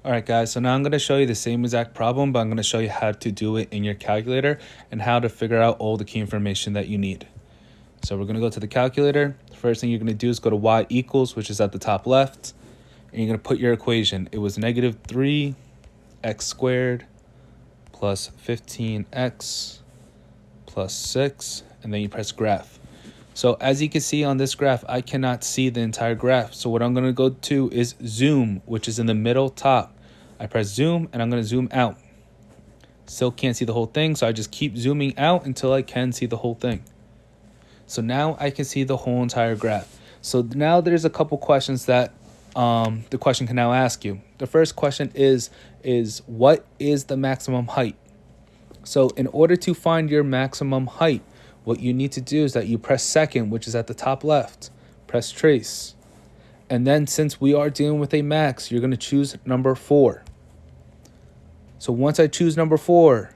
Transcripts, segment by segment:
Alright guys, so now I'm going to show you the same exact problem, but I'm going to show you how to do it in your calculator and how to figure out all the key information that you need. So we're going to go to the calculator. The first thing you're going to do is go to y equals, which is at the top left, and you're going to put your equation. It was negative 3x squared plus 15x plus 6, and then you press graph. So as you can see on this graph, I cannot see the entire graph. So what I'm going to go to is zoom, which is in the middle top. I press zoom and I'm going to zoom out. Still can't see the whole thing, so I just keep zooming out until I can see the whole thing. So now I can see the whole entire graph. So now there's a couple questions that the question can now ask you. The first question is what is the maximum height? So in order to find your maximum height, what you need to do is that you press second, which is at the top left, press trace. And then since we are dealing with a max, you're going to choose number 4. So once I choose number 4,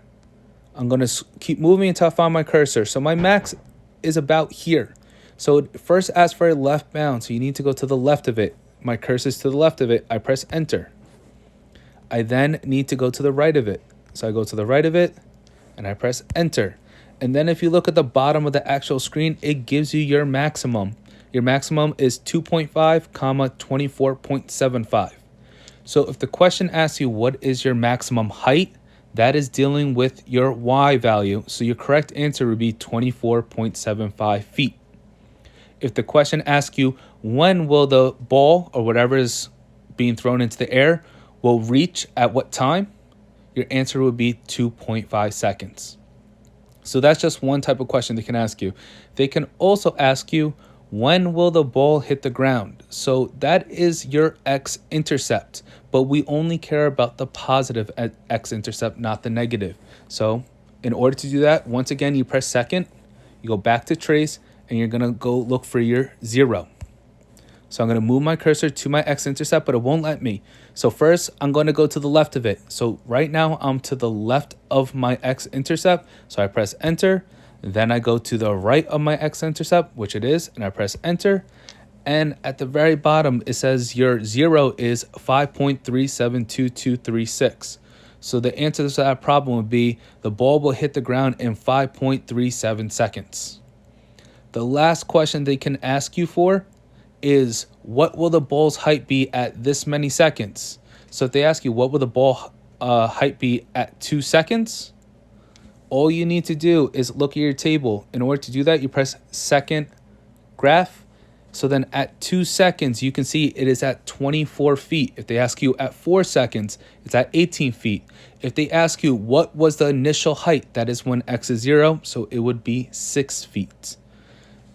I'm going to keep moving until I find my cursor. So my max is about here. So it first asks for a left bound, so you need to go to the left of it. My cursor is to the left of it. I press enter. I then need to go to the right of it. So I go to the right of it, and I press enter. And then if you look at the bottom of the actual screen, it gives you your maximum. Your maximum is 2.5, 24.75. So if the question asks you what is your maximum height, that is dealing with your y value. So your correct answer would be 24.75 feet. If the question asks you when will the ball or whatever is being thrown into the air will reach at what time, your answer would be 2.5 seconds. So that's just one type of question they can ask you. They can also ask you, when will the ball hit the ground? So that is your x-intercept, but we only care about the positive x-intercept, not the negative. So in order to do that, once again, you press second, you go back to trace, and you're going to go look for your 0. So I'm going to move my cursor to my x-intercept, but it won't let me. So first, I'm going to go to the left of it. So right now, I'm to the left of my x-intercept. So I press enter. Then I go to the right of my x-intercept, which it is, and I press enter. And at the very bottom, it says your 0 is 5.372236. So the answer to that problem would be the ball will hit the ground in 5.37 seconds. The last question they can ask you for is what will the ball's height be at this many seconds? So if they ask you what will the ball height be at 2 seconds, all you need to do is look at your table. In order to do that, you press second graph. So then at 2 seconds, you can see it is at 24 feet. If they ask you at 4 seconds, it's at 18 feet. If they ask you what was the initial height, that is when x is 0, so it would be 6 feet.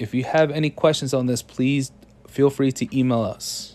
If you have any questions on this, please feel free to email us.